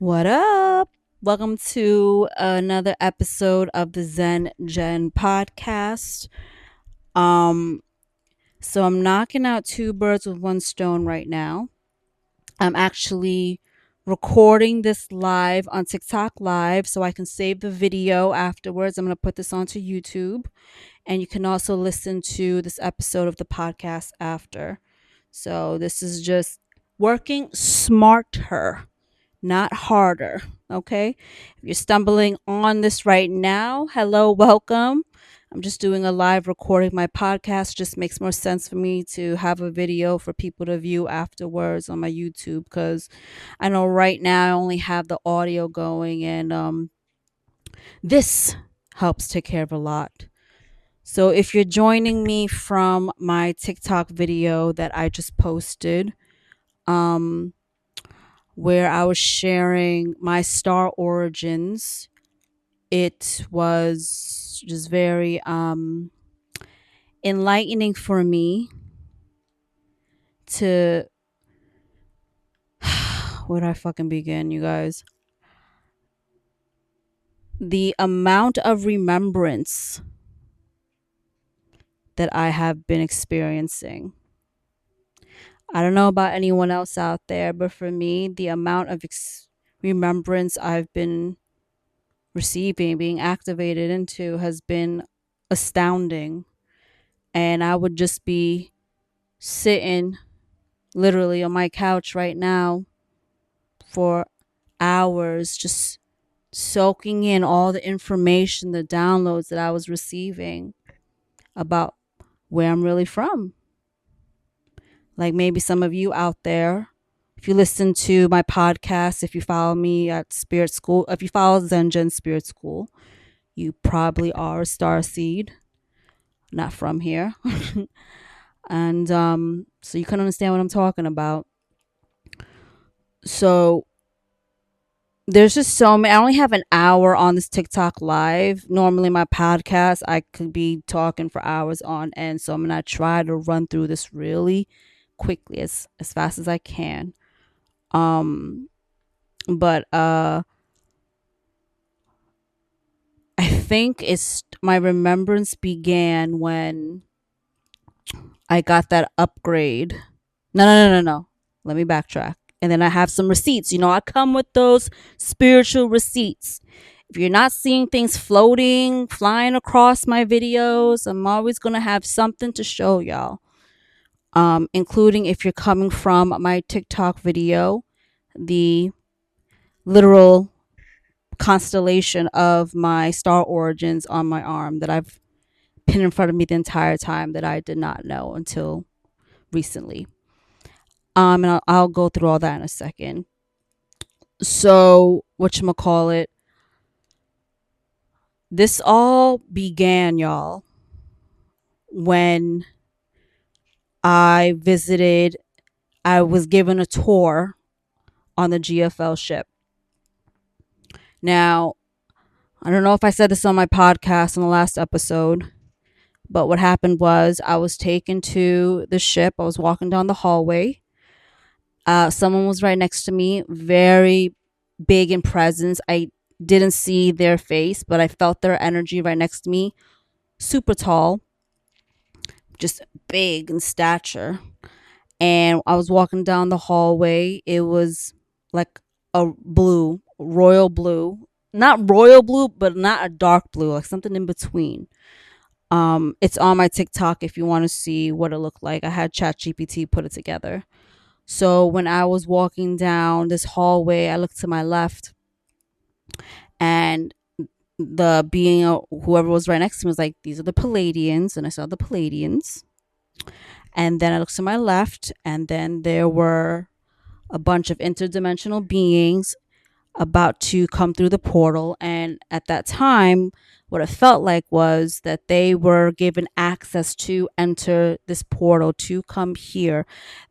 What up? Welcome to another episode of the Zen Gen podcast. Um so I'm knocking out two birds with one stone right now. I'm actually recording this live on TikTok live so I can save the video afterwards. I'm going to put this onto YouTube and you can also listen to this episode of the podcast after. So this is just working smarter, not harder. Okay. If you're stumbling on this right now, hello, welcome. I'm just doing a live recording. My podcast just makes more sense for me to have a video for people to view afterwards on my YouTube because I know right now I only have the audio going and this helps take care of a lot. So if you're joining me from my TikTok video that I just posted, um, where I was sharing my star origins. It was just very enlightening for me to where do I fucking begin, you guys? The amount of remembrance that I have been experiencing. I don't know about anyone else out there, but for me, the amount of remembrance I've been receiving, being activated into, has been astounding. And I would just be sitting literally on my couch right now for hours, just soaking in all the information, the downloads that I was receiving about where I'm really from. Like maybe some of you out there, if you listen to my podcast, if you follow me at Spirit School, if you follow Zengen Spirit School, you probably are a star seed, not from here. And so you can understand what I'm talking about. So there's just so many. I only have an hour on this TikTok live. Normally my podcast I could be talking for hours on end, so I'm gonna try to run through this really quickly, as fast as I can. um but I think it's my remembrance began when I got that upgrade. No. Let me backtrack. And then I have some receipts. I come with those spiritual receipts. If you're not seeing things floating, flying across my videos, I'm always going to have something to show y'all. Including if you're coming from my TikTok video, the literal constellation of my star origins on my arm that I've pinned in front of me the entire time that I did not know until recently. And I'll go through all that in a second. So, whatchamacallit, this all began, y'all, when I was given a tour on the GFL ship. Now, I don't know if I said this on my podcast in the last episode, but what happened was I was taken to the ship. I was walking down the hallway. Someone was right next to me, very big in presence. I didn't see their face, but I felt their energy right next to me. Super tall, just big in stature. And I was walking down the hallway. It was like a blue, royal blue. Not royal blue, but not a dark blue, like something in between. It's on my TikTok if you want to see what it looked like. I had ChatGPT put it together. So when I was walking down this hallway, I looked to my left, and the being whoever was right next to me was like, "These are the Palladians," and I saw the Palladians. And then I looked to my left, and then there were a bunch of interdimensional beings about to come through the portal. And at that time, what it felt like was that they were given access to enter this portal to come here.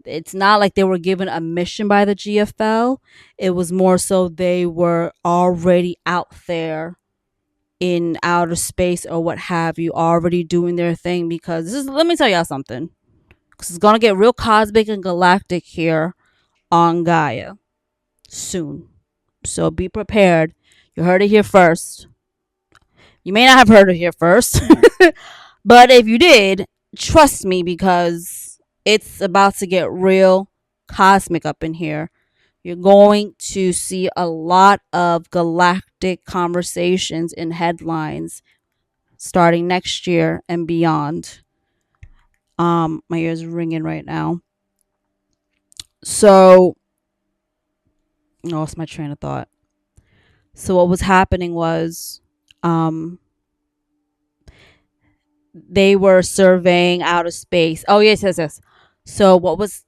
It's not like they were given a mission by the GFL. It was more so they were already out there in outer space or what have you, already doing their thing. Because let me tell y'all something, because it's gonna get real cosmic and galactic here on Gaia soon. So be prepared. You heard it here first. You may not have heard it here first, but if you did, trust me, because it's about to get real cosmic up in here. You're going to see a lot of galactic conversations in headlines starting next year and beyond. My ears are ringing right now. So, lost my train of thought. So what was happening was, they were surveying outer space. Oh yes, yes, yes. So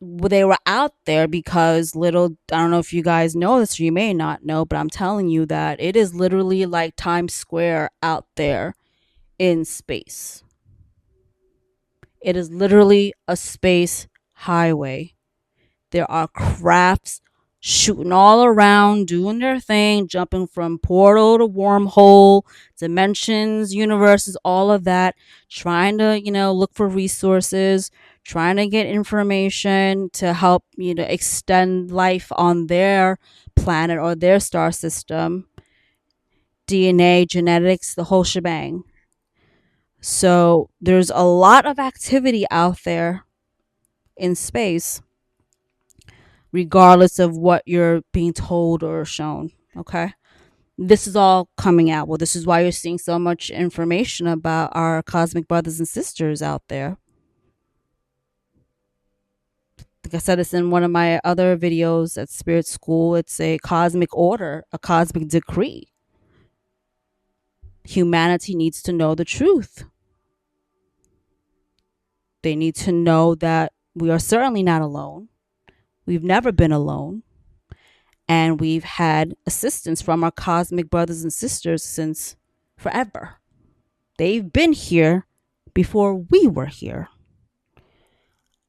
they were out there because little, I don't know if you guys know this or you may not know, but I'm telling you that it is literally like Times Square out there in space. It is literally a space highway. There are crafts shooting all around, doing their thing, jumping from portal to wormhole, dimensions, universes, all of that, trying to, look for resources, trying to get information to help, extend life on their planet or their star system, DNA, genetics, the whole shebang. So there's a lot of activity out there in space, regardless of what you're being told or shown. Okay. This is all coming out. Well, this is why you're seeing so much information about our cosmic brothers and sisters out there. Like I said, it's in one of my other videos at Spirit School. It's a cosmic order, a cosmic decree. Humanity needs to know the truth. They need to know that we are certainly not alone. We've never been alone. And we've had assistance from our cosmic brothers and sisters since forever. They've been here before we were here.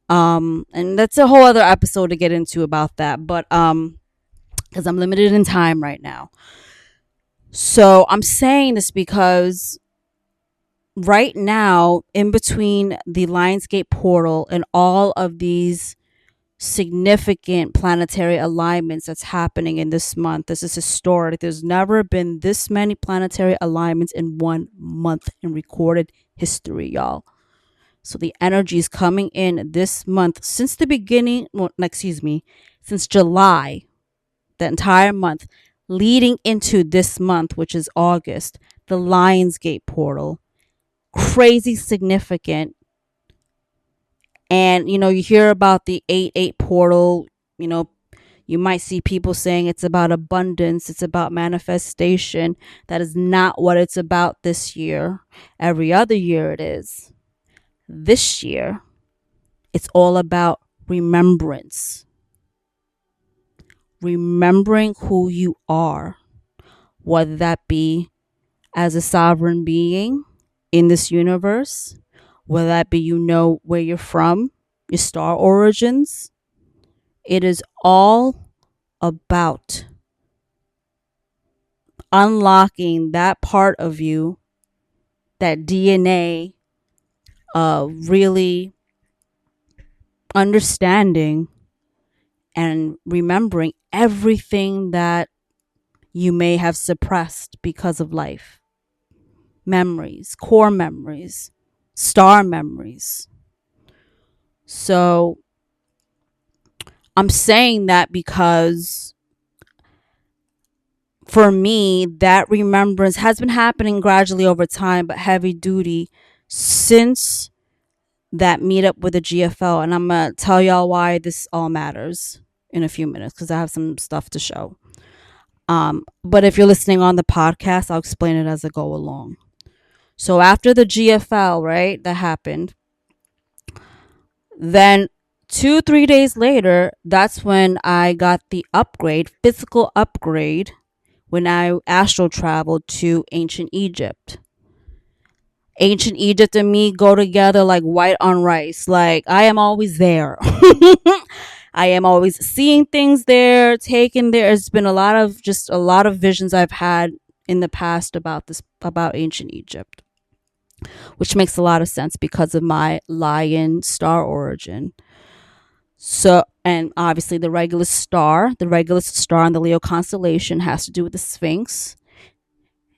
And that's a whole other episode to get into about that. But because I'm limited in time right now. So I'm saying this because right now, in between the Lionsgate portal and all of these significant planetary alignments that's happening in this month, this is historic. There's never been this many planetary alignments in 1 month in recorded history, y'all. So the energy is coming in this month since the beginning, since July, the entire month leading into this month, which is August, the Lionsgate portal. Crazy significant. And, you hear about the 8-8 portal. You might see people saying it's about abundance. It's about manifestation. That is not what it's about this year. Every other year it is. This year, it's all about remembrance. Remembering who you are. Whether that be as a sovereign being in this universe, whether that be where you're from, your star origins. It is all about unlocking that part of you, that DNA of really understanding and remembering everything that you may have suppressed because of life. Memories, core memories, star memories. So I'm saying that because for me, that remembrance has been happening gradually over time, but heavy duty since that meetup with the GFL. And I'm going to tell y'all why this all matters in a few minutes, because I have some stuff to show. But if you're listening on the podcast, I'll explain it as I go along. So after the GFL, right, that happened, then 2-3 days later, that's when I got the upgrade, physical upgrade, when I astral traveled to ancient Egypt. Ancient Egypt and me go together like white on rice. Like, I am always there. I am always seeing things there, taking there. It's been a lot of visions I've had in the past about ancient Egypt, which makes a lot of sense because of my lion star origin. So, and obviously the Regulus star in the Leo constellation has to do with the Sphinx.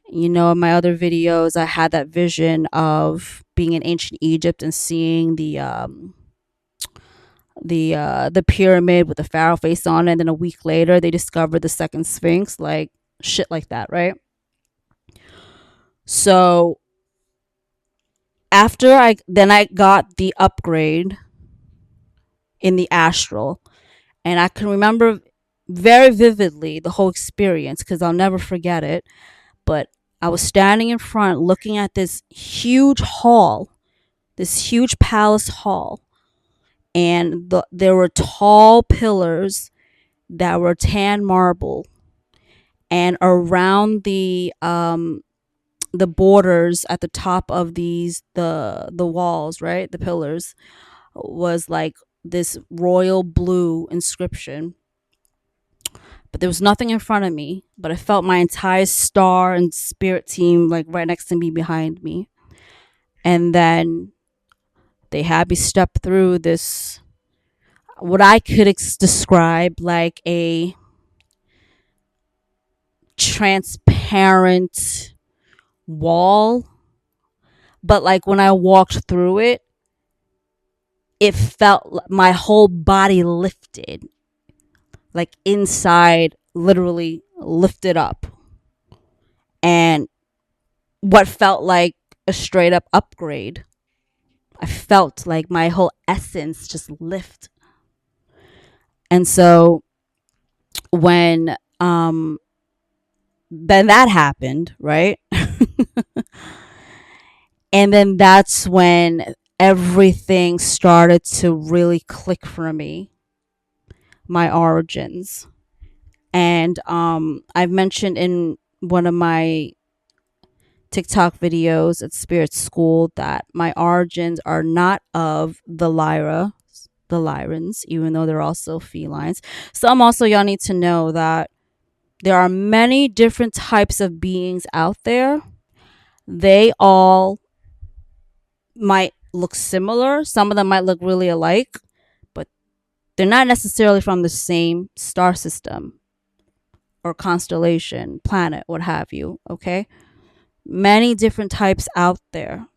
You know, in my other videos, I had that vision of being in ancient Egypt and seeing the pyramid with the pharaoh face on it. And then a week later, they discovered the second Sphinx, like shit like that, right? So after I got the upgrade in the astral, and I can remember very vividly the whole experience because I'll never forget it. But I was standing in front looking at this huge hall, this huge palace hall, and there were tall pillars that were tan marble, and around the borders at the top of the walls, right, the pillars, was like this royal blue inscription. But there was nothing in front of me, but I felt my entire star and spirit team like right next to me, behind me. And then they had me step through this, what I could describe like a transparent wall. But like when I walked through it, it felt my whole body lifted, like inside literally lifted up. And what felt like a straight up upgrade, I felt like my whole essence just lift. And so when then that happened, right? And then that's when everything started to really click for me, my origins. And I've mentioned in one of my TikTok videos at Spirit School that my origins are not of the Lyrans, even though they're also felines. Some also, y'all need to know that there are many different types of beings out there. They all might look similar. Some of them might look really alike, but they're not necessarily from the same star system or constellation, planet, what have you, okay? Many different types out there.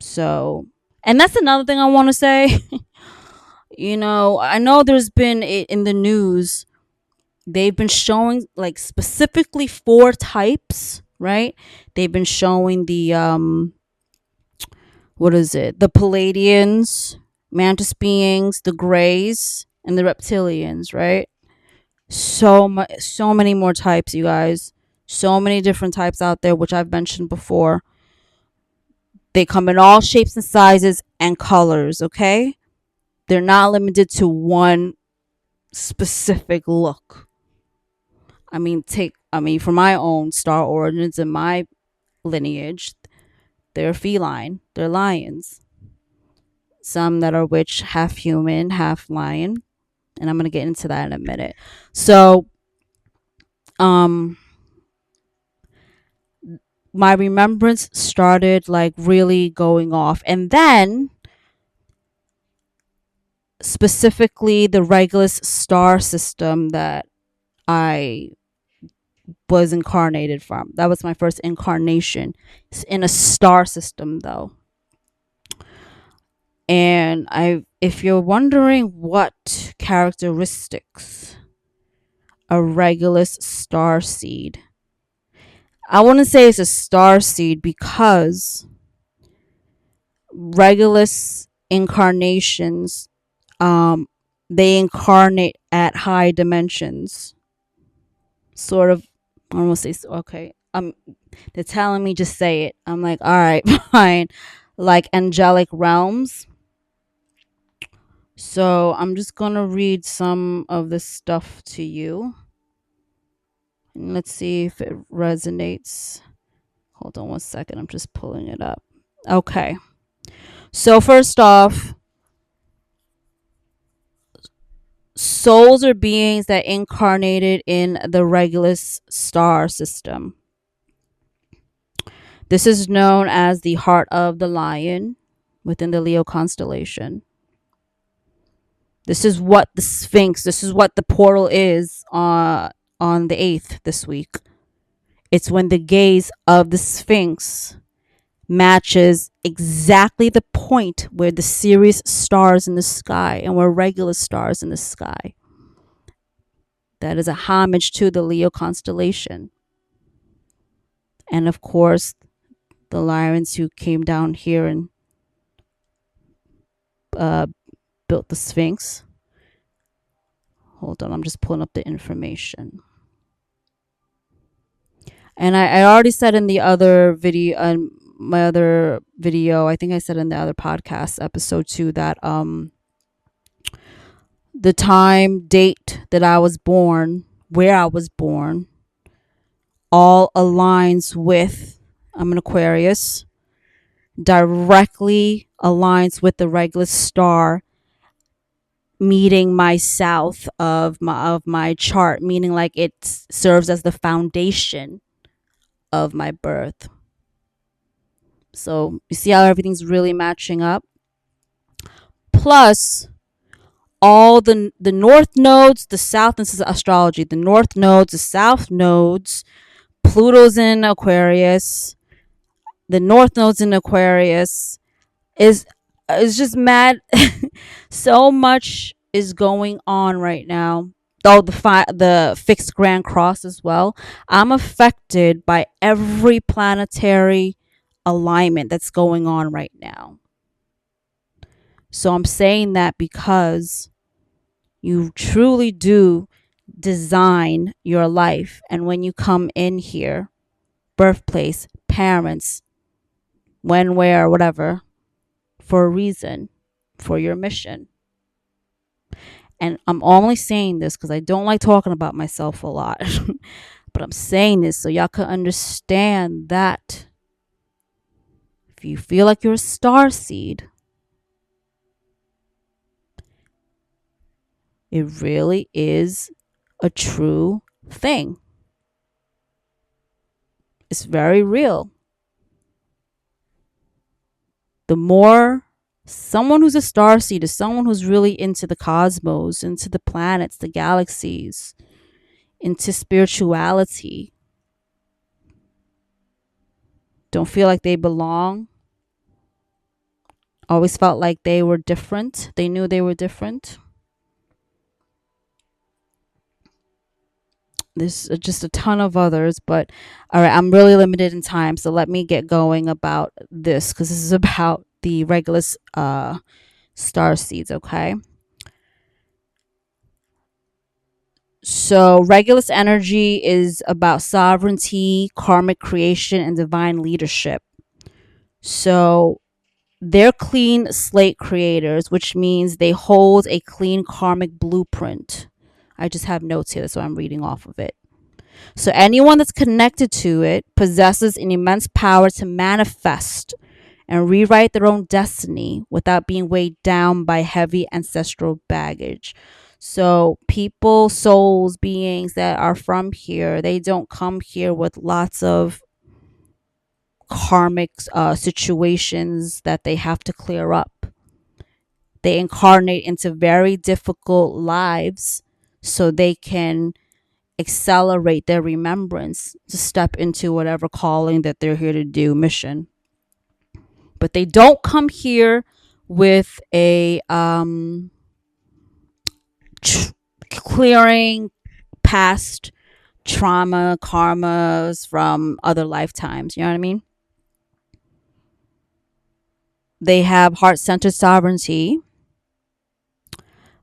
So, and that's another thing I want to say. You know, I know there's been in the news, they've been showing like specifically four types, right? They've been showing the what is it? The Palladians, mantis beings, the Greys, and the reptilians, right? So many more types, you guys. So many different types out there, which I've mentioned before. They come in all shapes and sizes and colors, okay? They're not limited to one specific look. For my own star origins and my lineage, they're feline, they're lions. Some that are which half human, half lion, and I'm gonna get into that in a minute. So, my remembrance started like really going off, and then specifically the Regulus star system that I was incarnated from. That was my first incarnation. It's in a star system though. And if you're wondering what characteristics a Regulus star seed, I wouldn't say it's a star seed because Regulus incarnations, they incarnate at high dimensions. Sort of, I don't want to say, okay, they're telling me just say it. I'm like, all right, fine. Like angelic realms. So I'm just gonna read some of this stuff to you. And let's see if it resonates. Hold on one second. I'm just pulling it up. Okay. So first off, souls are beings that incarnated in the Regulus star system. This is known as the heart of the lion within the Leo constellation. This is what the Sphinx, this is what the portal is on the 8th this week. It's when the gaze of the Sphinx matches exactly the point where the Sirius stars in the sky and where Regulus stars in the sky. That is a homage to the Leo constellation. And of course, the Lyrians who came down here and built the Sphinx. Hold on, I'm just pulling up the information. And I already said in the other video, my other video, I think I said in the other podcast episode too, that the time, date that I was born, where I was born, all aligns with, I'm an Aquarius, directly aligns with the Regulus star meeting my south of my chart, meaning like it serves as the foundation of my birth. So you see how everything's really matching up. Plus all the north nodes, the south, this is astrology, the north nodes, the south nodes, Pluto's in Aquarius, the north node's in Aquarius, is just mad. So much is going on right now. Oh, the fixed grand cross as well. I'm affected by every planetary alignment that's going on right now. So I'm saying that because you truly do design your life. And when you come in here, birthplace, parents, when, where, whatever, for a reason, for your mission. And I'm only saying this because I don't like talking about myself a lot. But I'm saying this so y'all can understand that if you feel like you're a star seed, it really is a true thing. It's very real. The more someone who's a star seed is someone who's really into the cosmos, into the planets, the galaxies, into spirituality. Don't feel like they belong. Always felt like they were different. They knew they were different. There's just a ton of others, but all right, I'm really limited in time, so let me get going about this because this is about the Regulus star seeds, okay? So Regulus energy is about sovereignty, karmic creation, and divine leadership. So they're clean slate creators, which means they hold a clean karmic blueprint. I just have notes here, so I'm reading off of it. So anyone that's connected to it possesses an immense power to manifest and rewrite their own destiny without being weighed down by heavy ancestral baggage. So people, souls, beings that are from here, they don't come here with lots of karmic situations that they have to clear up. They incarnate into very difficult lives so they can accelerate their remembrance to step into whatever calling that they're here to do, mission. But they don't come here with a clearing past trauma, karmas from other lifetimes. You know what I mean? They have heart-centered sovereignty,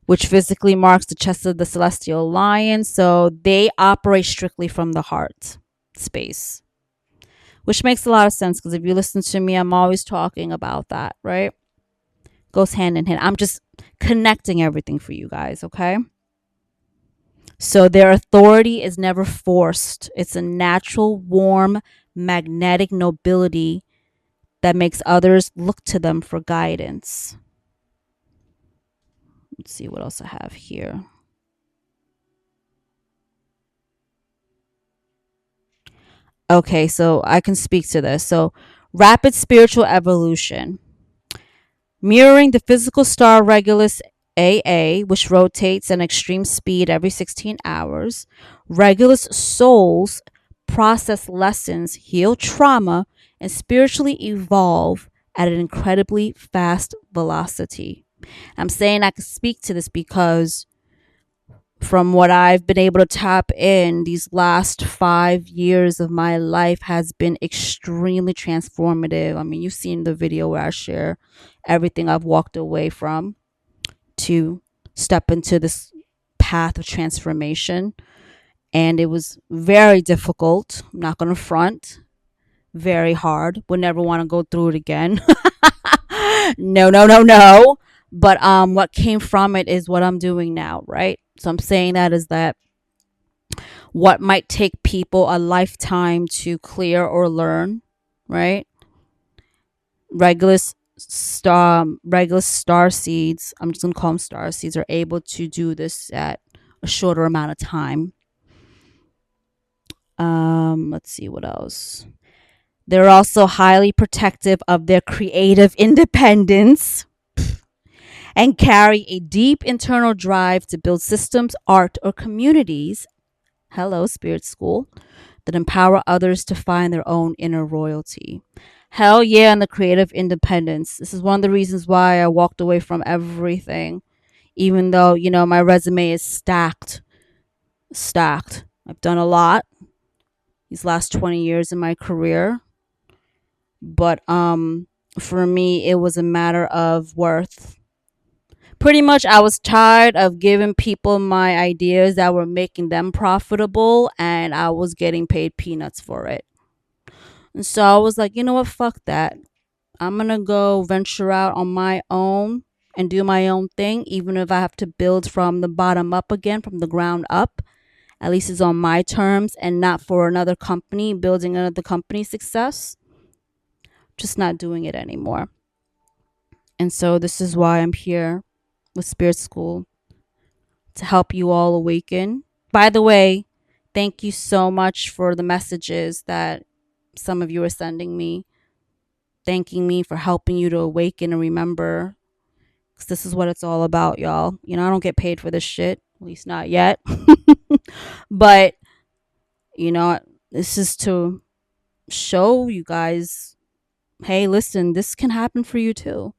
which physically marks the chest of the celestial lion. So they operate strictly from the heart space, which makes a lot of sense because if you listen to me, I'm always talking about that, right? Goes hand in hand. I'm just connecting everything for you guys, okay? So their authority is never forced. It's a natural, warm, magnetic nobility that makes others look to them for guidance. Let's see what else I have here. Okay, so I can speak to this. So rapid spiritual evolution. Mirroring the physical star Regulus AA, which rotates at an extreme speed every 16 hours. Regulus souls process lessons, heal trauma, and spiritually evolve at an incredibly fast velocity. I'm saying I can speak to this because from what I've been able to tap in, these last 5 years of my life has been extremely transformative. I mean, you've seen the video where I share everything I've walked away from to step into this path of transformation. And it was very difficult. I'm not going to front. Very hard. Would never want to go through it again. No, no, no, no. But what came from it is what I'm doing now, right? So I'm saying that is that what might take people a lifetime to clear or learn, right? Regulus star seeds, I'm just gonna call them star seeds, are able to do this at a shorter amount of time. Let's see what else. They're also highly protective of their creative independence and carry a deep internal drive to build systems, art, or communities. Hello, Spirit School, that empower others to find their own inner royalty. Hell yeah, and the creative independence. This is one of the reasons why I walked away from everything, even though, my resume is stacked. Stacked. I've done a lot these last 20 years in my career. But for me, it was a matter of worth. Pretty much, I was tired of giving people my ideas that were making them profitable, and I was getting paid peanuts for it. And so I was like, you know what, fuck that. I'm going to go venture out on my own and do my own thing, even if I have to build from the bottom up again, from the ground up. At least it's on my terms and not for another company, building another company's success. Just not doing it anymore. And so this is why I'm here with Spirit School, to help you all awaken. By the way, thank you so much for the messages that some of you are sending me, thanking me for helping you to awaken and remember. Because this is what it's all about, y'all. I don't get paid for this shit, at least not yet. But, this is to show you guys, hey, listen, this can happen for you too.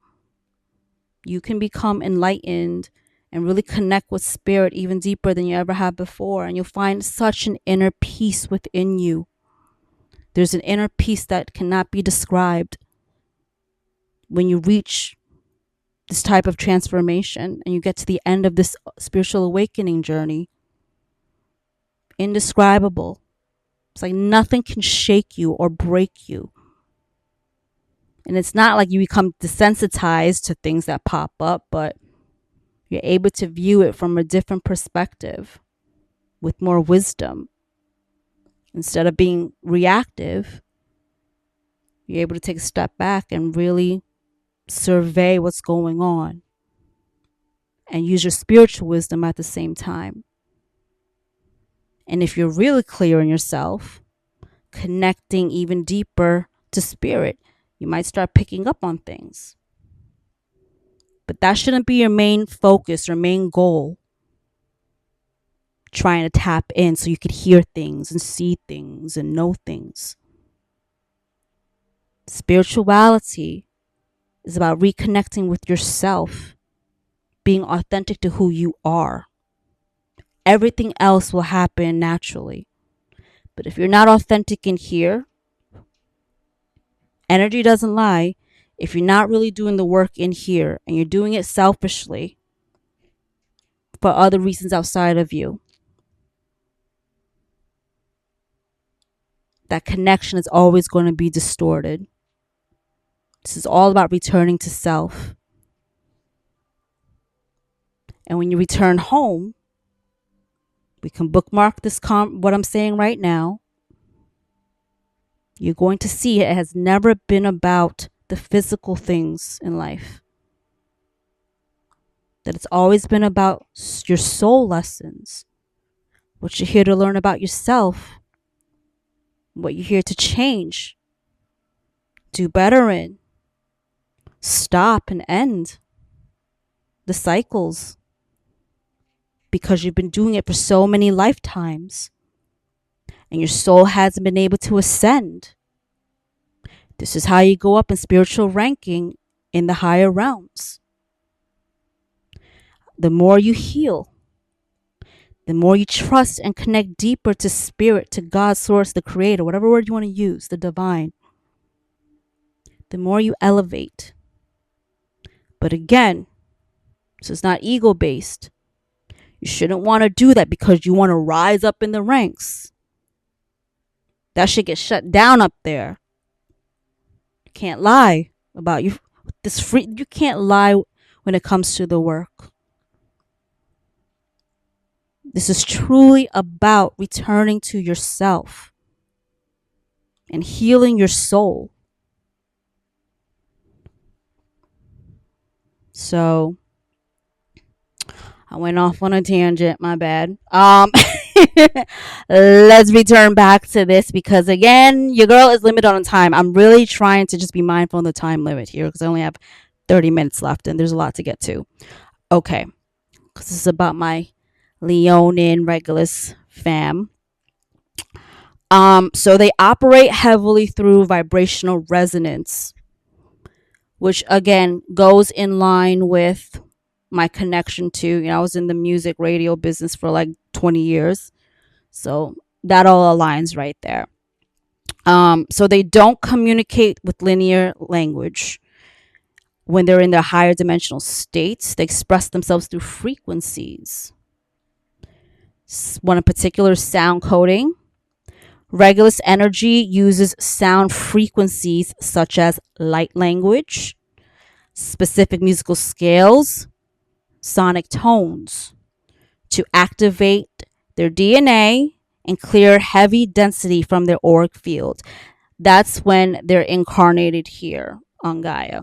You can become enlightened and really connect with spirit even deeper than you ever have before. And you'll find such an inner peace within you. There's an inner peace that cannot be described when you reach this type of transformation and you get to the end of this spiritual awakening journey. Indescribable. It's like nothing can shake you or break you. And it's not like you become desensitized to things that pop up, but you're able to view it from a different perspective with more wisdom. Instead of being reactive, you're able to take a step back and really survey what's going on and use your spiritual wisdom at the same time. And if you're really clear in yourself, connecting even deeper to spirit, you might start picking up on things. But that shouldn't be your main focus or main goal. Trying to tap in so you could hear things and see things and know things. Spirituality is about reconnecting with yourself, being authentic to who you are. Everything else will happen naturally. But if you're not authentic in here, energy doesn't lie. If you're not really doing the work in here and you're doing it selfishly for other reasons outside of you, that connection is always going to be distorted. This is all about returning to self. And when you return home, we can bookmark this what I'm saying right now. You're going to see it has never been about the physical things in life. That it's always been about your soul lessons, what you're here to learn about yourself, what you're here to change, do better in, stop and end. the cycles because you've been doing it for so many lifetimes and your soul hasn't been able to ascend. This is how you go up in spiritual ranking in the higher realms. The more you heal, the more you trust and connect deeper to spirit, to God, source, the creator, whatever word you want to use, the divine, the more you elevate. But again, this is not ego based. You shouldn't want to do that because you want to rise up in the ranks. That should get shut down up there. You can't lie about you. You can't lie when it comes to the work. This is truly about returning to yourself and healing your soul. So I went off on a tangent, my bad. Let's return back to this because again, your girl is limited on time. I'm really trying to just be mindful of the time limit here because I only have 30 minutes left and there's a lot to get to. Okay, because this is about my Leonin Regulus fam. So they operate heavily through vibrational resonance, which again goes in line with my connection to, I was in the music radio business for like 20 years. So that all aligns right there. So they don't communicate with linear language. When they're in their higher dimensional states, they express themselves through frequencies. One in particular, sound coding. Regulus energy uses sound frequencies such as light language, specific musical scales, sonic tones to activate their DNA and clear heavy density from their auric field. That's when they're incarnated here on Gaia.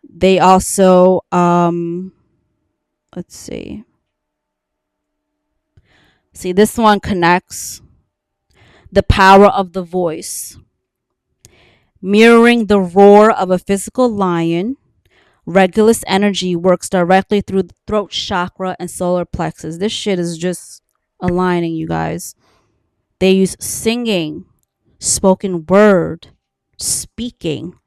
They also, let's see. See, this one connects the power of the voice. Mirroring the roar of a physical lion, Regulus energy works directly through the throat chakra and solar plexus. This shit is just aligning, you guys. They use singing, spoken word, speaking,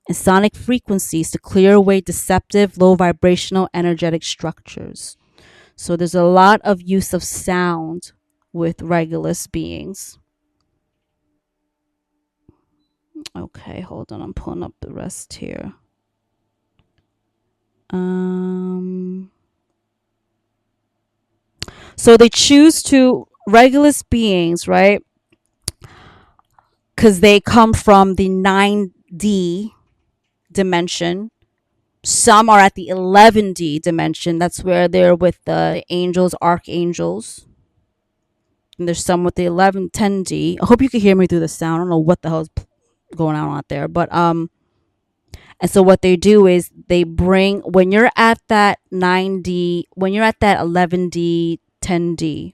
and sonic frequencies to clear away deceptive, low vibrational energetic structures. So there's a lot of use of sound with Regulus beings. Okay, hold on. I'm pulling up the rest here. So they choose to Regulus beings, right? Because they come from the 9D dimension. Some are at the 11D dimension. That's where they're with the angels, archangels. And there's some with the 10D. I hope you can hear me through the sound. I don't know what the hell is going on out there. But and so what they do is they bring, when you're at that 9D, when you're at that 11D, 10D,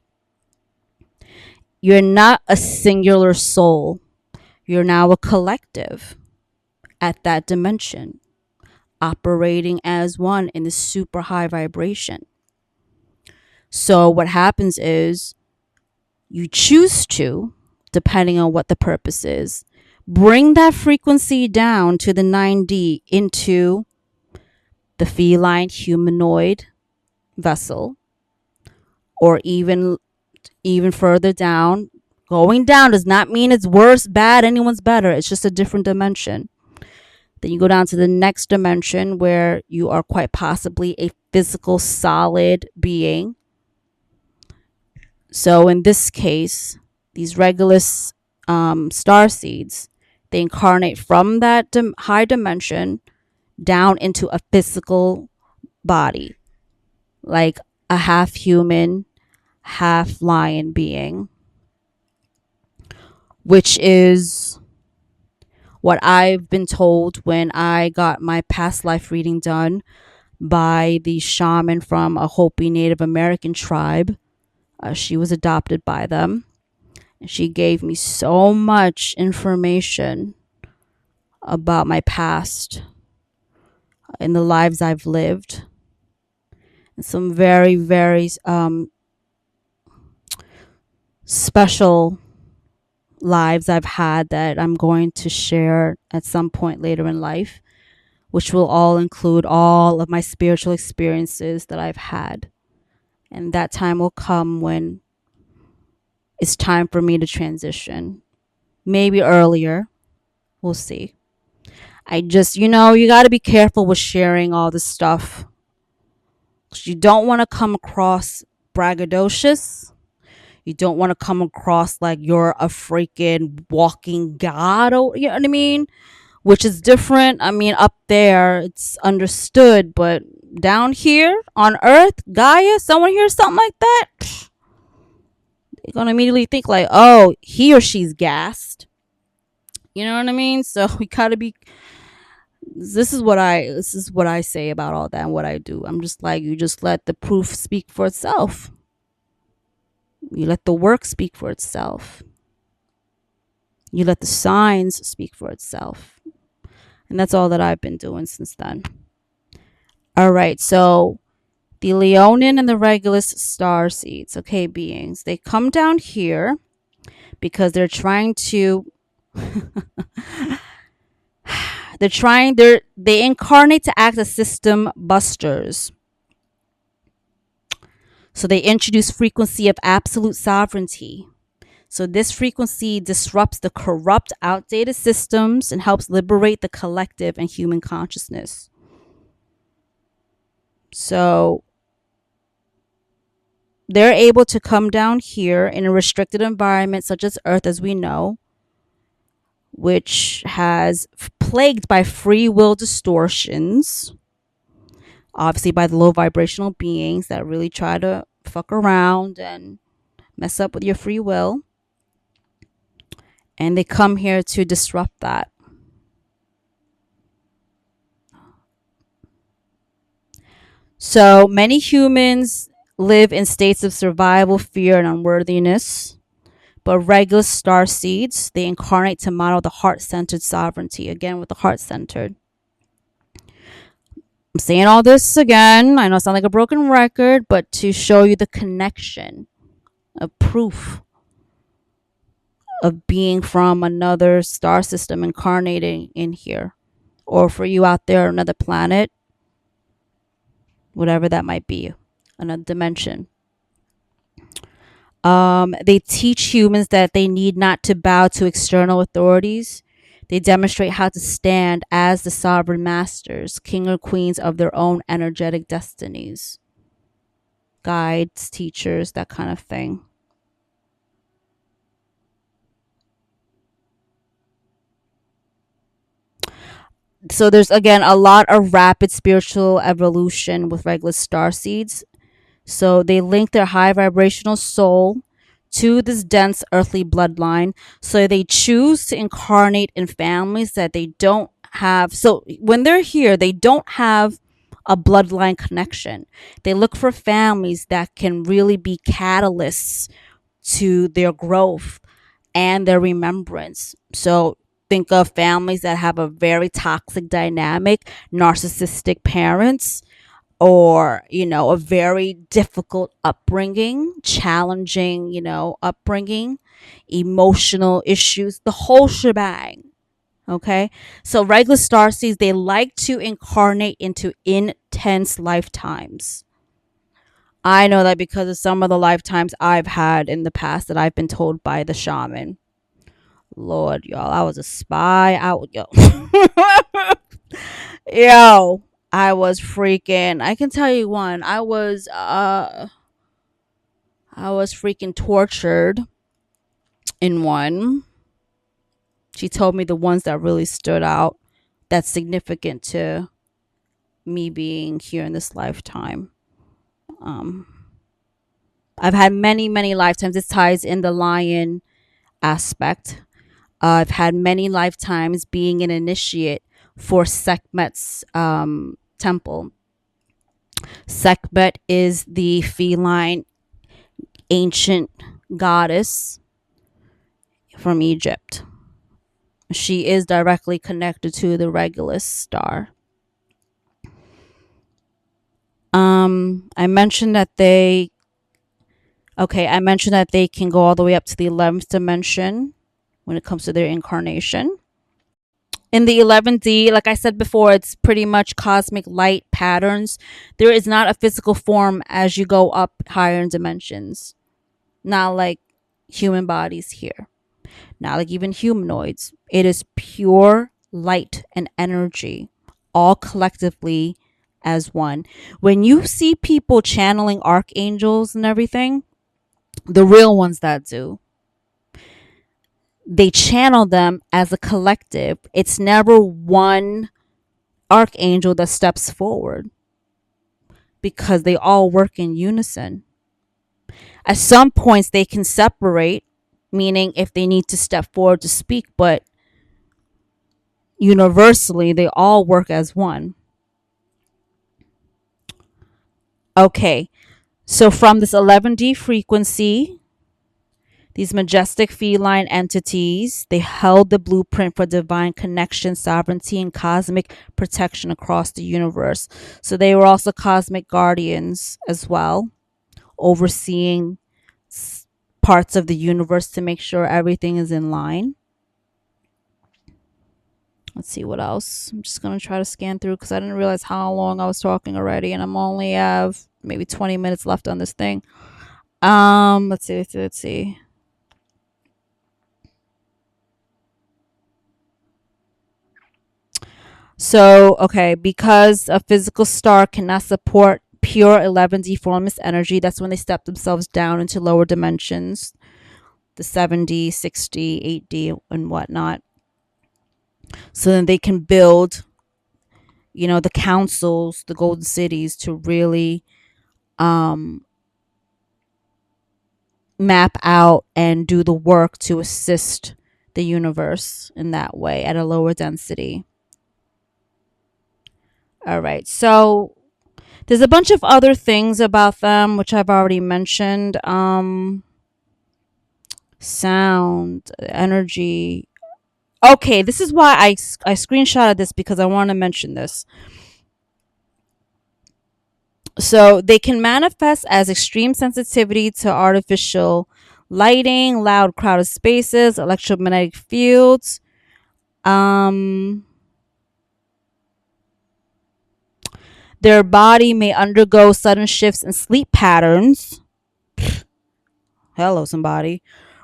you're not a singular soul. You're now a collective at that dimension, operating as one in this super high vibration. So what happens is you choose to, depending on what the purpose is, bring that frequency down to the 9D into the feline humanoid vessel, or even further down. Going down does not mean it's worse, bad, anyone's better. It's just a different dimension. Then you go down to the next dimension where you are quite possibly a physical, solid being. So in this case, these Regulus star seeds, they incarnate from that high dimension down into a physical body, like a half human, half lion being, which is what I've been told when I got my past life reading done by the shaman from a Hopi Native American tribe. She was adopted by them. And she gave me so much information about my past. in the lives I've lived. And some very, very special lives I've had that I'm going to share at some point later in life, which will all include all of my spiritual experiences that I've had. And that time will come when it's time for me to transition. Maybe earlier. We'll see. I just, you got to be careful with sharing all this stuff. 'Cause you don't want to come across braggadocious. You don't want to come across like you're a freaking walking god, or you know what I mean? Which is different. I mean, up there it's understood, but down here on Earth, Gaia, someone hears something like that, they're gonna immediately think like, oh, he or she's gassed. You know what I mean? So we gotta be. This is what I say about all that and what I do. I'm just like, you just let the proof speak for itself. You let the work speak for itself. You let the signs speak for itself. And that's all that I've been doing since then. All right, so the Leonin and the Regulus star seeds, okay, beings, they come down here because they're trying to they incarnate to act as system busters. So they introduce frequency of absolute sovereignty. So this frequency disrupts the corrupt, outdated systems and helps liberate the collective and human consciousness. So they're able to come down here in a restricted environment such as Earth as we know, which has plagued by free will distortions, obviously by the low vibrational beings that really try to fuck around and mess up with your free will. And they come here to disrupt that. So many humans live in states of survival, fear, and unworthiness. But Regulus star seeds, they incarnate to model the heart-centered sovereignty. Again, with the heart-centered. I'm saying all this again. I know it sounds like a broken record, but to show you the connection of proof of being from another star system incarnating in here. Or for you out there, another planet, whatever that might be, another dimension. They teach humans that they need not to bow to external authorities. They demonstrate how to stand as the sovereign masters, king or queens of their own energetic destinies. Guides, teachers, that kind of thing. So there's, again, a lot of rapid spiritual evolution with Regulus star seeds. So they link their high vibrational soul to this dense earthly bloodline. So they choose to incarnate in families that they don't have. So when they're here, they don't have a bloodline connection. They look for families that can really be catalysts to their growth and their remembrance. So think of families that have a very toxic dynamic, narcissistic parents, or a very difficult upbringing, challenging upbringing, emotional issues, the whole shebang. Okay, so regular starseeds, they like to incarnate into intense lifetimes. I know that because of some of the lifetimes I've had in the past that I've been told by the shaman. Lord, y'all, I was a spy. Yo, I was freaking. I can tell you one. I was freaking tortured in one. She told me the ones that really stood out, that's significant to me being here in this lifetime. I've had many, many lifetimes. This ties in the lion aspect. I've had many lifetimes being an initiate for Sekhmet's temple. Sekhmet is the feline ancient goddess from Egypt. She is directly connected to the Regulus star. I mentioned that I mentioned that they can go all the way up to the 11th dimension when it comes to their incarnation. In the 11D, like I said before, it's pretty much cosmic light patterns. There is not a physical form as you go up higher in dimensions. Not like human bodies here. Not like even humanoids. It is pure light and energy, all collectively as one. When you see people channeling archangels and everything, the real ones that do, they channel them as a collective. It's never one archangel that steps forward because they all work in unison. At some points, they can separate, meaning if they need to step forward to speak, but universally, they all work as one. Okay, so from this 11D frequency, these majestic feline entities, they held the blueprint for divine connection, sovereignty, and cosmic protection across the universe. So they were also cosmic guardians as well, overseeing parts of the universe to make sure everything is in line. Let's see what else. I'm just going to try to scan through because I didn't realize how long I was talking already, and I'm only have maybe 20 minutes left on this thing. Let's see. So, okay, because a physical star cannot support pure 11D formless energy, that's when they step themselves down into lower dimensions, the 7D, 6D, 8D, and whatnot. So then they can build, the councils, the golden cities to really map out and do the work to assist the universe in that way at a lower density. All right, so there's a bunch of other things about them which I've already mentioned. Sound, energy. Okay, this is why I screenshotted this because I want to mention this. So they can manifest as extreme sensitivity to artificial lighting, loud crowded spaces, electromagnetic fields. Their body may undergo sudden shifts in sleep patterns. Hello, somebody.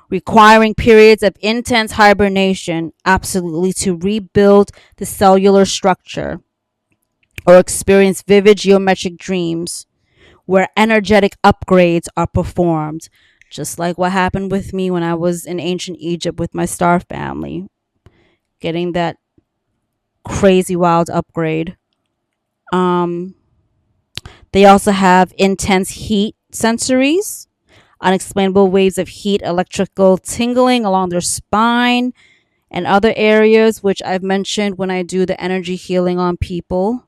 Requiring periods of intense hibernation, absolutely, to rebuild the cellular structure, or experience vivid geometric dreams where energetic upgrades are performed, just like what happened with me when I was in ancient Egypt with my star family, getting that crazy wild upgrade. They also have intense heat sensories, unexplainable waves of heat, electrical tingling along their spine and other areas, which I've mentioned when I do the energy healing on people.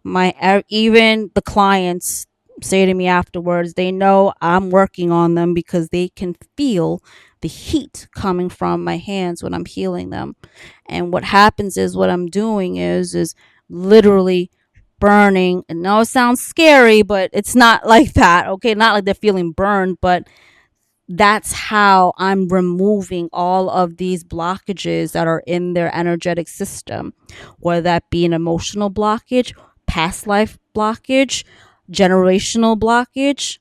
Even the clients say to me afterwards, they know I'm working on them because they can feel the heat coming from my hands when I'm healing them. And what happens is what I'm doing is literally burning. And no, it sounds scary, but it's not like that. Okay, not like they're feeling burned, but that's how I'm removing all of these blockages that are in their energetic system, whether that be an emotional blockage, past life blockage, generational blockage.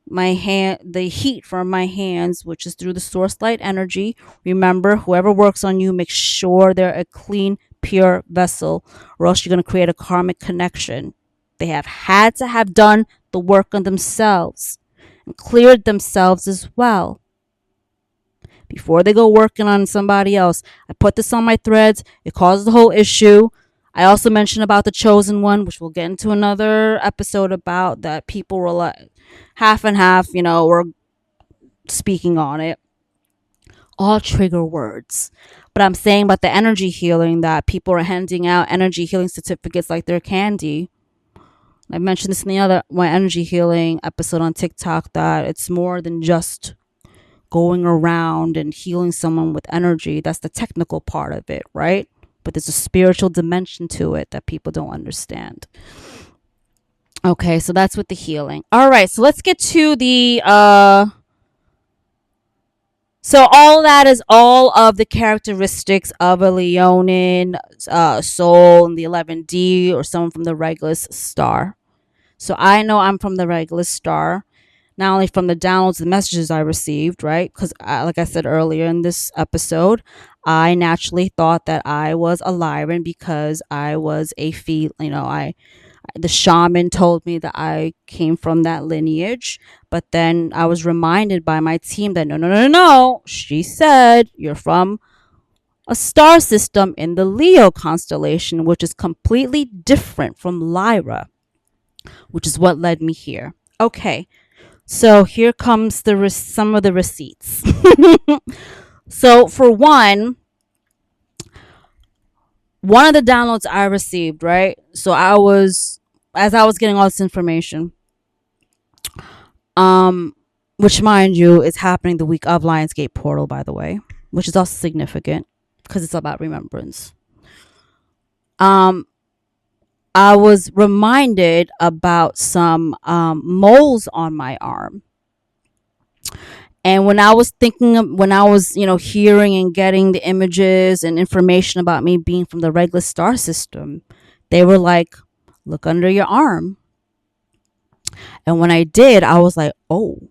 The heat from my hands, which is through the source light energy. Remember, whoever works on you, make sure they're a clean, pure vessel, or else you're going to create a karmic connection. They have had to have done the work on themselves and cleared themselves as well before they go working on somebody else. I put this on my threads. It causes the whole issue. I also mentioned about the chosen one, which we'll get into another episode about, that people were like half and half, were speaking on it. All trigger words. But I'm saying about the energy healing, that people are handing out energy healing certificates like they're candy. I mentioned this in my energy healing episode on TikTok, that it's more than just going around and healing someone with energy. That's the technical part of it, right? But there's a spiritual dimension to it that people don't understand. Okay, so that's with the healing. All right, so let's get to the so all that is all of the characteristics of a Leonin soul in the 11D or someone from the Regulus star. So I know I'm from the Regulus star, not only from the downloads and messages I received, right? Because, like I said earlier in this episode, I naturally thought that I was a Lyran because I was a I the shaman told me that I came from that lineage, but then I was reminded by my team that no, no, no, no, no. She said you're from a star system in the Leo constellation, which is completely different from Lyra, which is what led me here. Okay, so here comes some of the receipts. So for one of the downloads I received, right? So as I was getting all this information, um, which mind you is happening the week of Lionsgate Portal, by the way, which is also significant because it's about remembrance. Um, I was reminded about some moles on my arm. And when I was when I was, hearing and getting the images and information about me being from the Regulus star system, they were like, look under your arm. And when I did, I was like, oh,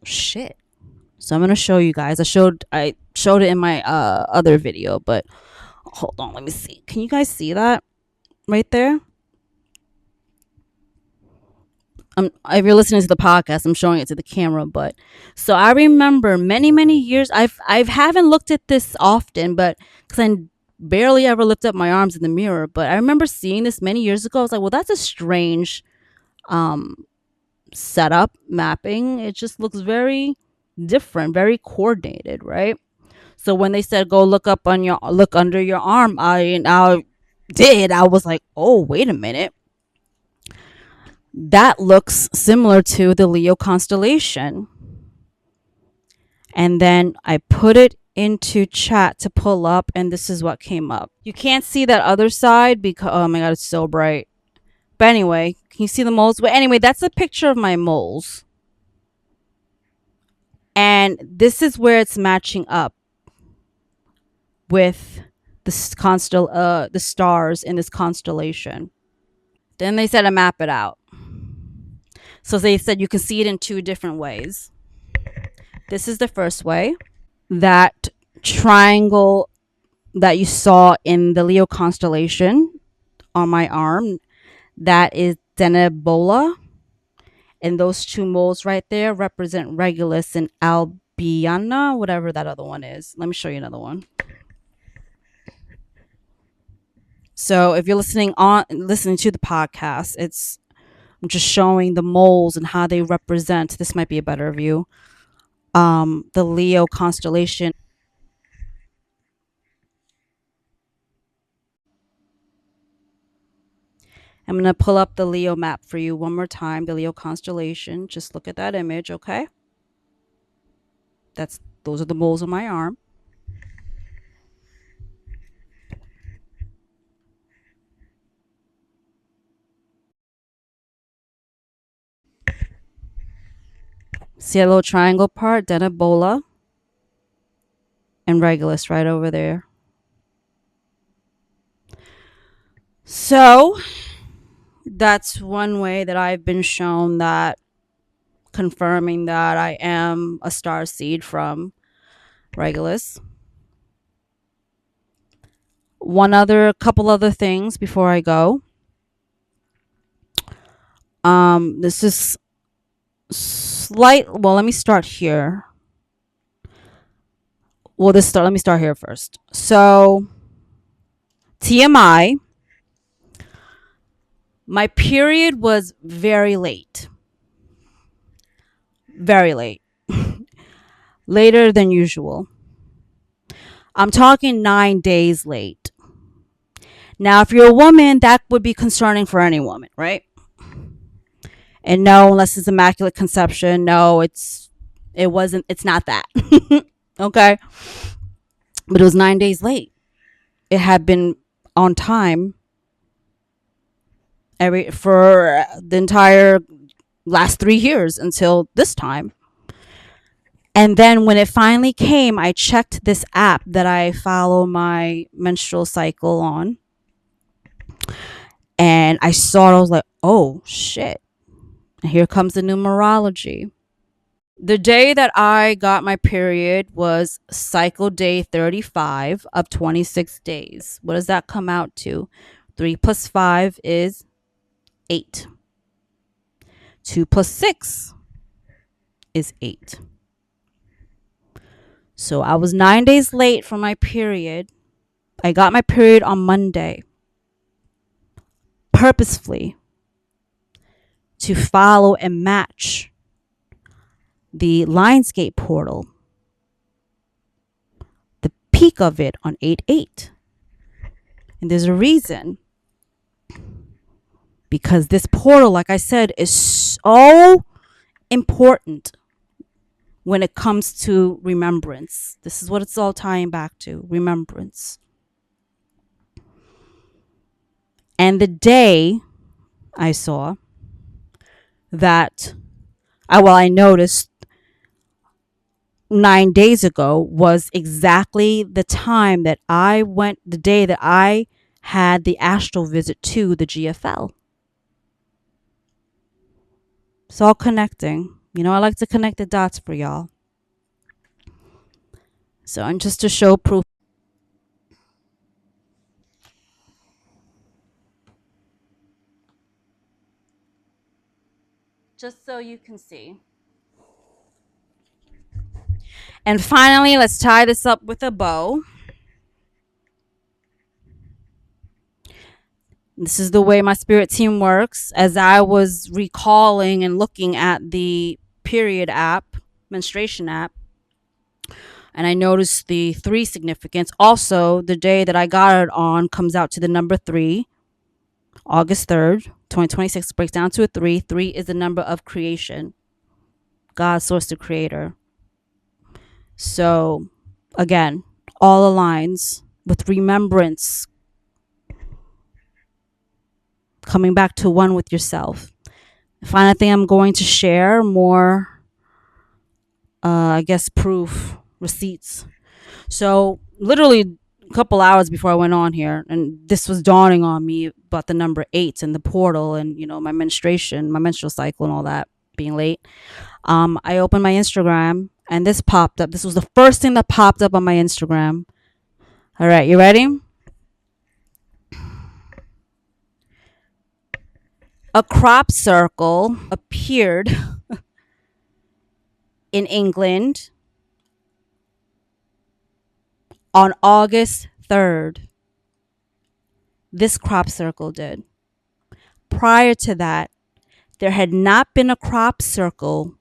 shit. So I'm going to show you guys. I showed it in my other video, but hold on, let me see. Can you guys see that right there? If you're listening to the podcast, I'm showing it to the camera. But so I remember many years. I haven't looked at this often, but because I barely ever lift up my arms in the mirror. But I remember seeing this many years ago. I was like, well, that's a strange setup mapping. It just looks very different, very coordinated, right? So when they said go look under your arm, I did. I was like, oh, wait a minute, that looks similar to the Leo constellation. And then I put it into chat to pull up, and this is what came up. You can't see that other side because, oh my god, it's so bright. But anyway, can you see the moles? But anyway, that's a picture of my moles. And this is where it's matching up with the stars in this constellation. Then they said to map it out. So they said you can see it in two different ways. This is the first way. That triangle that you saw in the Leo constellation on my arm, that is Denebola. And those two moles right there represent Regulus and Albiana, whatever that other one is. Let me show you another one. So if you're listening to the podcast, I'm just showing the moles and how they represent. This might be a better view. The Leo constellation. I'm going to pull up the Leo map for you one more time, the Leo constellation. Just look at that image, okay? Those are the moles on my arm. See that little triangle part? Denebola and Regulus right over there. So that's one way that I've been shown that, confirming that I am a star seed from Regulus. Couple other things before I go. This is well, let me start here. Let me start here first. So, TMI, my period was very late. Very late. Later than usual. I'm talking 9 days late. Now, if you're a woman, that would be concerning for any woman, right? And no, unless it's immaculate conception, no, it's not that. Okay? But it was 9 days late. It had been on time. for the entire last 3 years until this time. And then when it finally came, I checked this app that I follow my menstrual cycle on. And I saw it. I was like, oh, shit. Here comes the numerology. The day that I got my period was cycle day 35 of 26 days. What does that come out to? 3 plus 5 is 8. 2 plus 6 is 8. So I was 9 days late for my period. I got my period on Monday, purposefully, to follow and match the Lionsgate portal, the peak of it on 8/8. And there's a reason. Because this portal, like I said, is so important when it comes to remembrance. This is what it's all tying back to, remembrance. And the day I saw that, I noticed 9 days ago was exactly the time that the day that I had the astral visit to the GFL. It's all connecting. I like to connect the dots for y'all. So, and just to show proof. Just so you can see. And finally, let's tie this up with a bow. This is the way my spirit team works. As I was recalling and looking at the period app, menstruation app, and I noticed the 3 significance. Also, the day that I got it on comes out to the number 3. August 3rd, 2026 breaks down to a 3. 3 is the number of creation. God, source, the creator. So, again, all aligns with remembrance. Coming back to one with yourself. The final thing I'm going to share more, proof, receipts. So literally a couple hours before I went on here, and this was dawning on me about the number 8 and the portal and, my menstruation, my menstrual cycle and all that, being late. I opened my Instagram and this popped up. This was the first thing that popped up on my Instagram. All right, you ready? A crop circle appeared in England on August 3rd. This crop circle did. Prior to that, there had not been a crop circle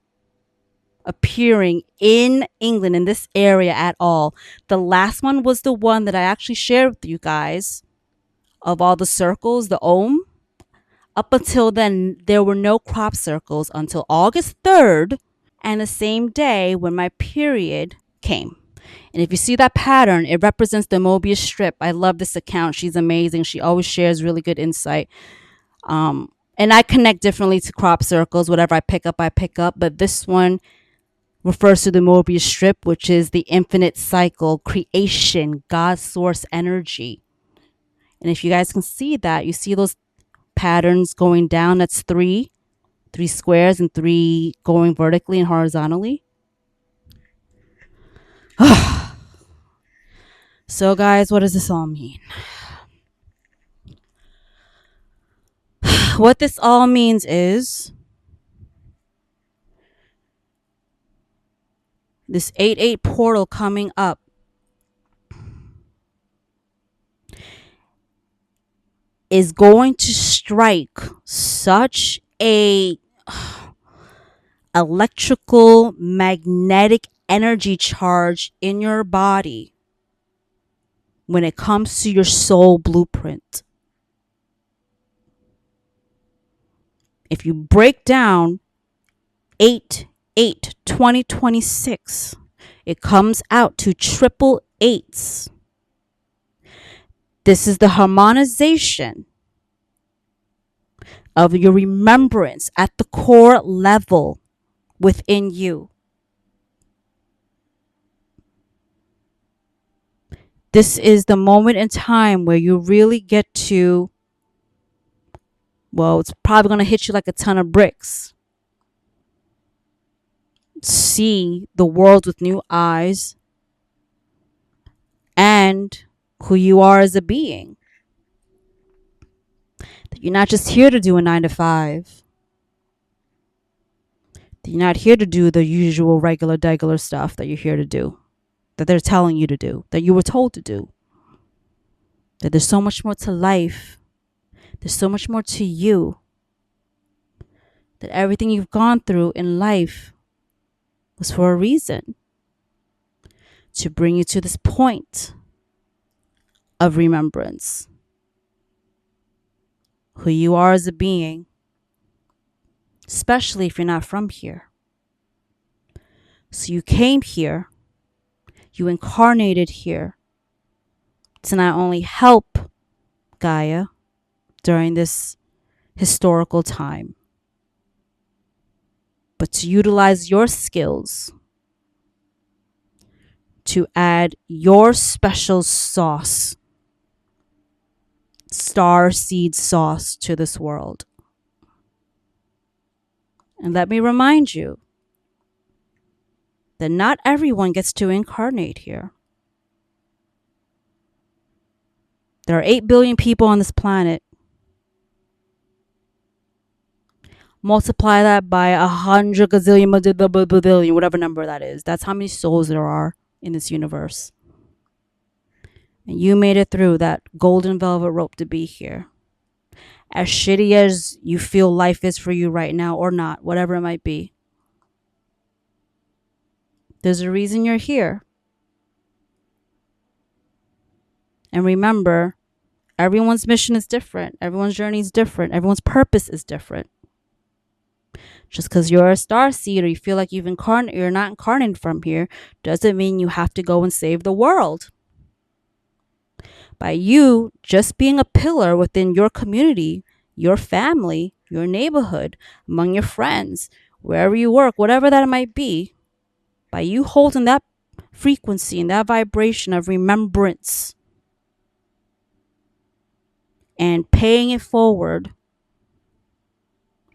appearing in England, in this area at all. The last one was the one that I actually shared with you guys of all the circles, the Om. Up until then, there were no crop circles until August 3rd and the same day when my period came. And if you see that pattern, it represents the Mobius strip. I love this account. She's amazing. She always shares really good insight. And I connect differently to crop circles. Whatever I pick up. But this one refers to the Mobius strip, which is the infinite cycle, creation, God's source energy. And if you guys can see that, you see those patterns going down. That's 3 squares and 3 going vertically and horizontally. So guys, what does this all mean? What this all means is this 8/8 portal coming up is going to strike such a electrical magnetic energy charge in your body when it comes to your soul blueprint. If you break down 8/8/2026, it comes out to triple eights. This is the harmonization of your remembrance at the core level within you. This is the moment in time where you really get to, well, it's probably going to hit you like a ton of bricks. See the world with new eyes and who you are as a being. That you're not just here to do a 9 to 5. That you're not here to do the usual regular stuff that you're here to do. That they're telling you to do. That you were told to do. That there's so much more to life. There's so much more to you. That everything you've gone through in life was for a reason. To bring you to this point of remembrance. Who you are as a being. Especially if you're not from here. So you came here. You incarnated here. To not only help Gaia during this historical time, but to utilize your skills to add your special sauce, star seed sauce, to this world. And let me remind you that not everyone gets to incarnate here. There are 8 billion people on this planet. Multiply that by 100 gazillion, billion, whatever number that is. That's how many souls there are in this universe. And you made it through that golden velvet rope to be here. As shitty as you feel life is for you right now, or not, whatever it might be. There's a reason you're here. And remember, everyone's mission is different. Everyone's journey is different. Everyone's purpose is different. Just because you're a star seed or you feel like you're not incarnated from here, doesn't mean you have to go and save the world. By you just being a pillar within your community, your family, your neighborhood, among your friends, wherever you work, whatever that might be, by you holding that frequency and that vibration of remembrance and paying it forward,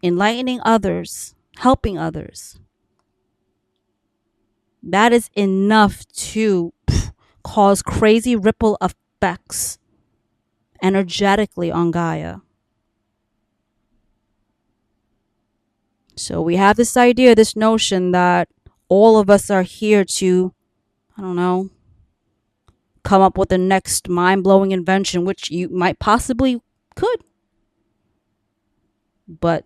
enlightening others, helping others, that is enough to cause crazy ripple effects energetically on Gaia. So we have this idea, this notion that all of us are here to, I don't know, come up with the next mind-blowing invention, which you might possibly could. But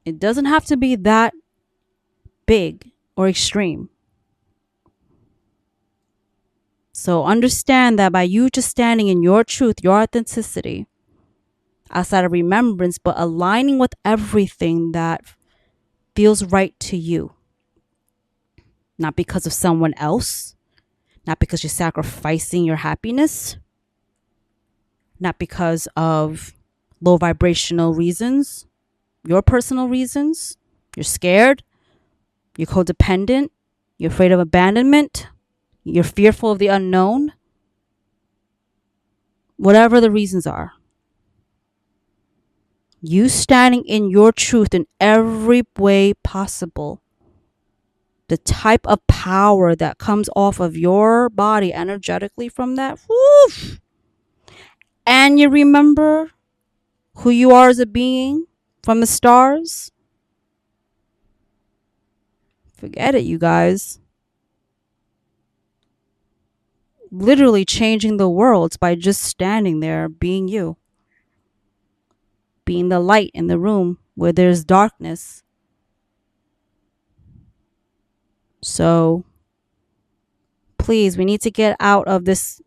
it doesn't have to be that big or extreme. So understand that by you just standing in your truth, your authenticity, outside of remembrance, but aligning with everything that feels right to you. Not because of someone else. Not because you're sacrificing your happiness. Not because of low vibrational reasons. Your personal reasons. You're scared. You're codependent. You're afraid of abandonment. You're fearful of the unknown. Whatever the reasons are. You standing in your truth in every way possible. The type of power that comes off of your body energetically from that. Woof. And you remember who you are as a being from the stars. Forget it, you guys. Literally changing the world by just standing there being you. Being the light in the room where there's darkness. So, please, we need to get out of this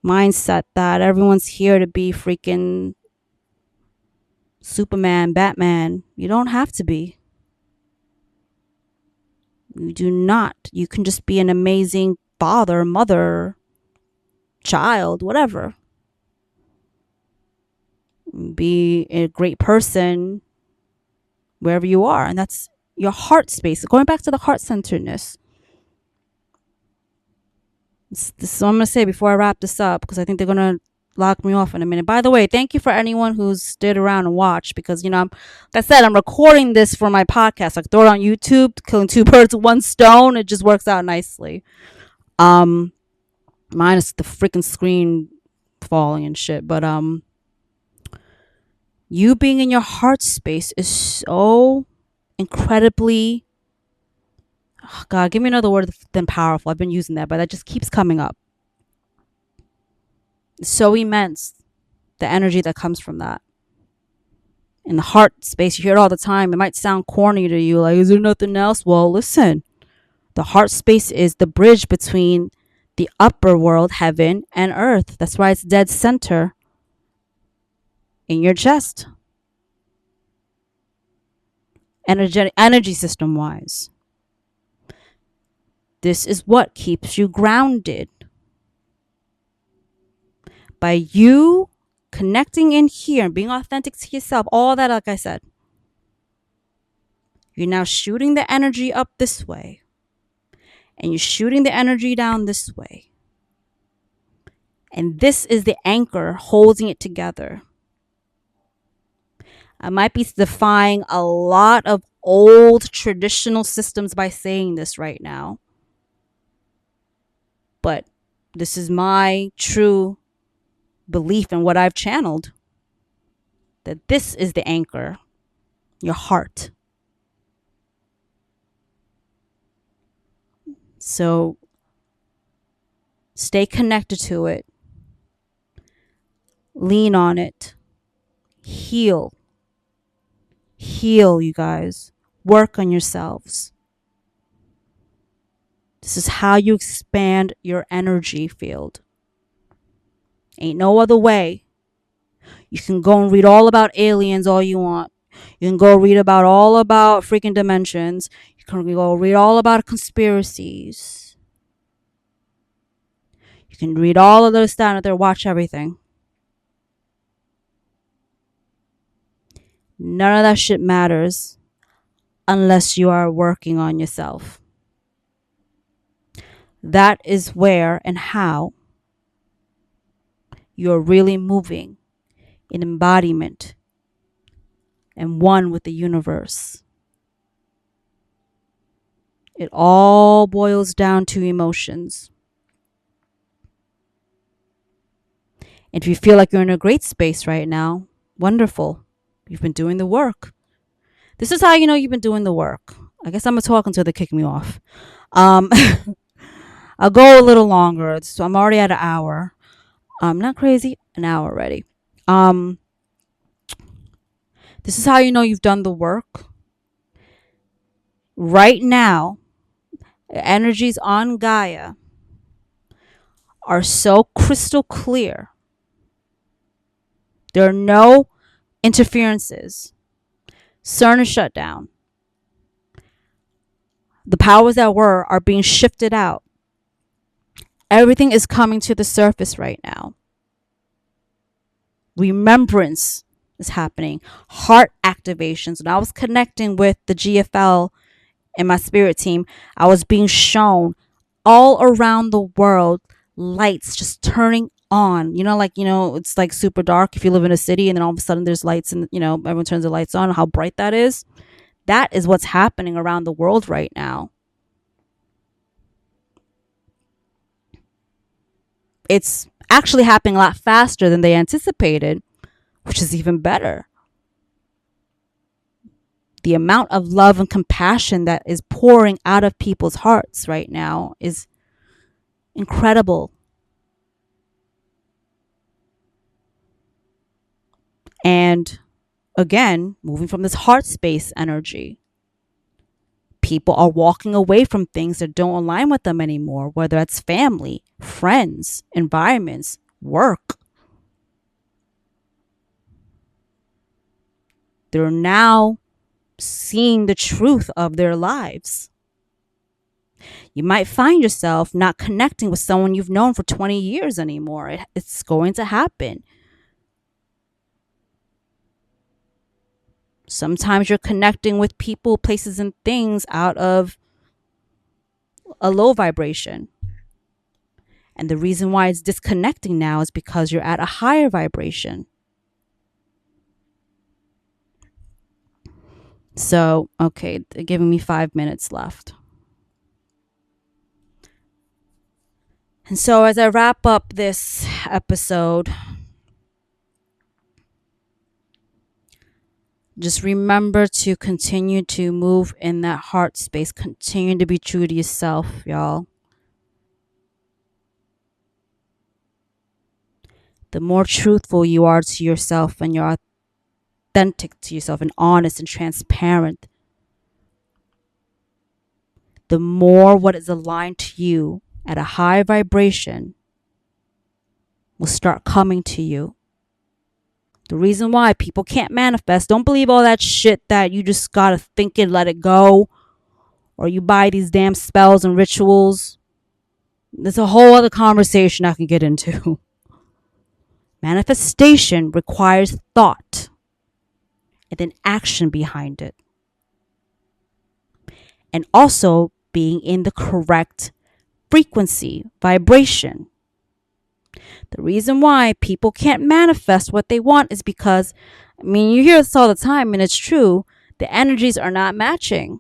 mindset that everyone's here to be freaking Superman, Batman. You don't have to be. You do not. You can just be an amazing father, mother, child, whatever. be a great person wherever you are. And that's your heart space. Going back to the heart centeredness. This is what I'm going to say before I wrap this up, because I think they're going to lock me off in a minute. By the way, thank you for anyone who's stayed around and watched, because, like I said, I'm recording this for my podcast. Like, throw it on YouTube, killing two birds with one stone. It just works out nicely. Minus the freaking screen falling and shit. But, you being in your heart space is so incredibly, oh God, give me another word than powerful. I've been using that, but that just keeps coming up. It's so immense, the energy that comes from that. In the heart space, you hear it all the time. It might sound corny to you, like, is there nothing else? Well, listen, the heart space is the bridge between the upper world, heaven, and earth. That's why it's dead center in your chest. Energy system wise. This is what keeps you grounded. By you connecting in here and being authentic to yourself, all that, like I said, you're now shooting the energy up this way, and you're shooting the energy down this way. And this is the anchor holding it together. I might be defying a lot of old traditional systems by saying this right now, but this is my true belief in what I've channeled, that this is the anchor, your heart. So stay connected to it, lean on it, heal, you guys, work on yourselves. This is how you expand your energy field. Ain't no other way. You can go and read all about aliens all you want. You can go read about all about freaking dimensions. You can go read all about conspiracies. You can read all of this down there, watch everything. None of that shit matters unless you are working on yourself. That is where and how you're really moving in embodiment and one with the universe. It all boils down to emotions. And if you feel like you're in a great space right now, wonderful. You've been doing the work. This is how you know you've been doing the work. I guess I'm going to talk until they kick me off. I'll go a little longer. So I'm already at an hour. Not crazy, an hour already. This is how you know you've done the work. Right now, the energies on Gaia are so crystal clear. There are no interferences. CERN is shut down. The powers that were are being shifted out. Everything is coming to the surface right now. Remembrance is happening. Heart activations. When I was connecting with the GFL and my spirit team, I was being shown all around the world lights just turning on. It's like super dark if you live in a city, and then all of a sudden there's lights, and everyone turns the lights on. How bright that is. That is what's happening around the world right now. It's actually happening a lot faster than they anticipated, which is even better. The amount of love and compassion that is pouring out of people's hearts right now is incredible. And again, moving from this heart space energy, people are walking away from things that don't align with them anymore, whether it's family, friends, environments, work. They're now seeing the truth of their lives. You might find yourself not connecting with someone you've known for 20 years anymore. It's going to happen. Sometimes you're connecting with people, places, and things out of a low vibration. And the reason why it's disconnecting now is because you're at a higher vibration. So, okay, they're giving me 5 minutes left. And so as I wrap up this episode, just remember to continue to move in that heart space. Continue to be true to yourself, y'all. The more truthful you are to yourself and you're authentic to yourself and honest and transparent, the more what is aligned to you at a high vibration will start coming to you. The reason why people can't manifest, don't believe all that shit that you just gotta think it, let it go, or you buy these damn spells and rituals. There's a whole other conversation I can get into. Manifestation requires thought and then action behind it. And also being in the correct frequency, vibration. The reason why people can't manifest what they want is because, you hear this all the time and it's true, the energies are not matching.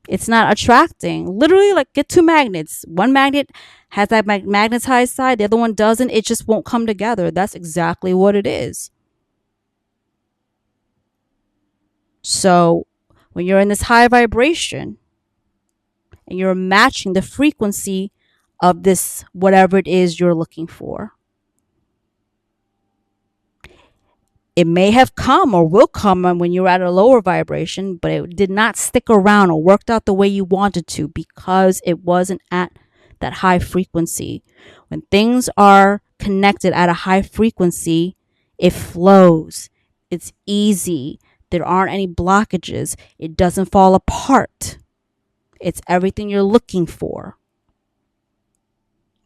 It's not attracting. Literally, like, get two magnets. One magnet has that magnetized side, the other one doesn't. It just won't come together. That's exactly what it is. So when you're in this high vibration and you're matching the frequency of this, whatever it is you're looking for, it may have come or will come when you're at a lower vibration, but it did not stick around or worked out the way you wanted to because it wasn't at that high frequency. When things are connected at a high frequency, it flows. It's easy. There aren't any blockages. It doesn't fall apart. It's everything you're looking for.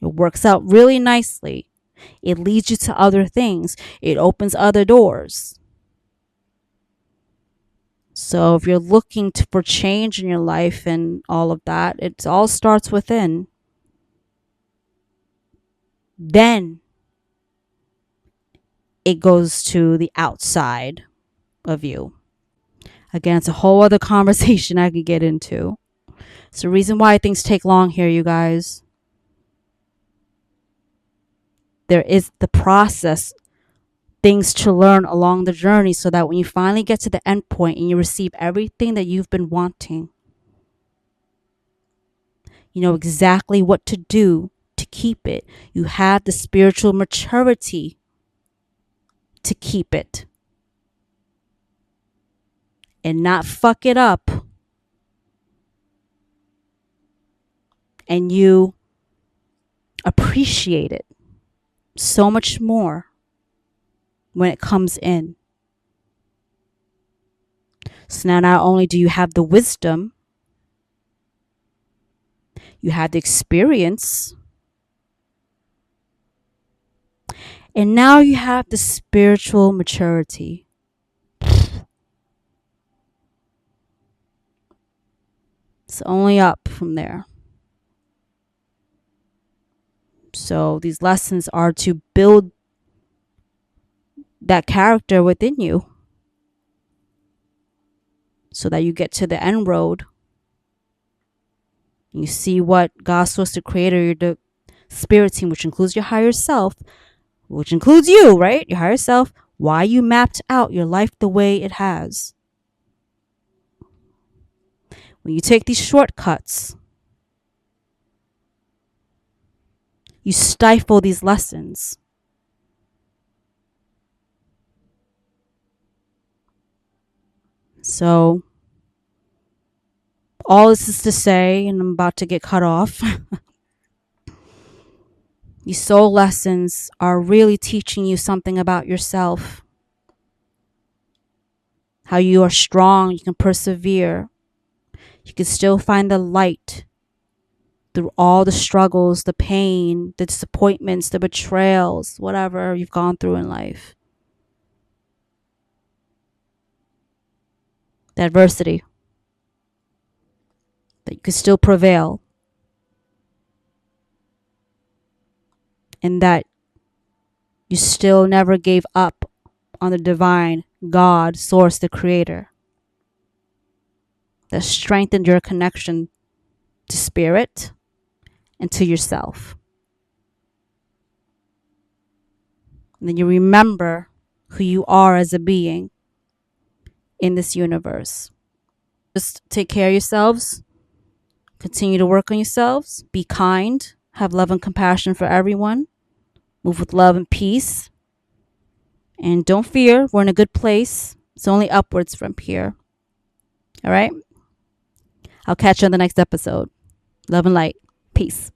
It works out really nicely. It leads you to other things. It opens other doors. So if you're looking for change in your life and all of that, it all starts within. Then it goes to the outside of you. Again, it's a whole other conversation I could get into. It's the reason why things take long here, you guys. There is the process, things to learn along the journey so that when you finally get to the end point and you receive everything that you've been wanting, you know exactly what to do to keep it. You have the spiritual maturity to keep it and not fuck it up. And you appreciate it so much more when it comes in. So now not only do you have the wisdom, you have the experience, and now you have the spiritual maturity. It's only up from there. So these lessons are to build that character within you so that you get to the end road. You see what God's source, the creator, the spirit team, which includes your higher self, which includes you, right? Your higher self, why you mapped out your life the way it has. When you take these shortcuts, you stifle these lessons. So, all this is to say, and I'm about to get cut off, these soul lessons are really teaching you something about yourself. How you are strong, you can persevere. You can still find the light through all the struggles, the pain, the disappointments, the betrayals, whatever you've gone through in life. the adversity, that you could still prevail, and that you still never gave up on the divine God, source, the creator, that strengthened your connection to spirit and to yourself. And then you remember who you are as a being in this universe. Just take care of yourselves. Continue to work on yourselves. Be kind. Have love and compassion for everyone. Move with love and peace. And don't fear. We're in a good place. It's only upwards from here. All right? I'll catch you on the next episode. Love and light. Peace.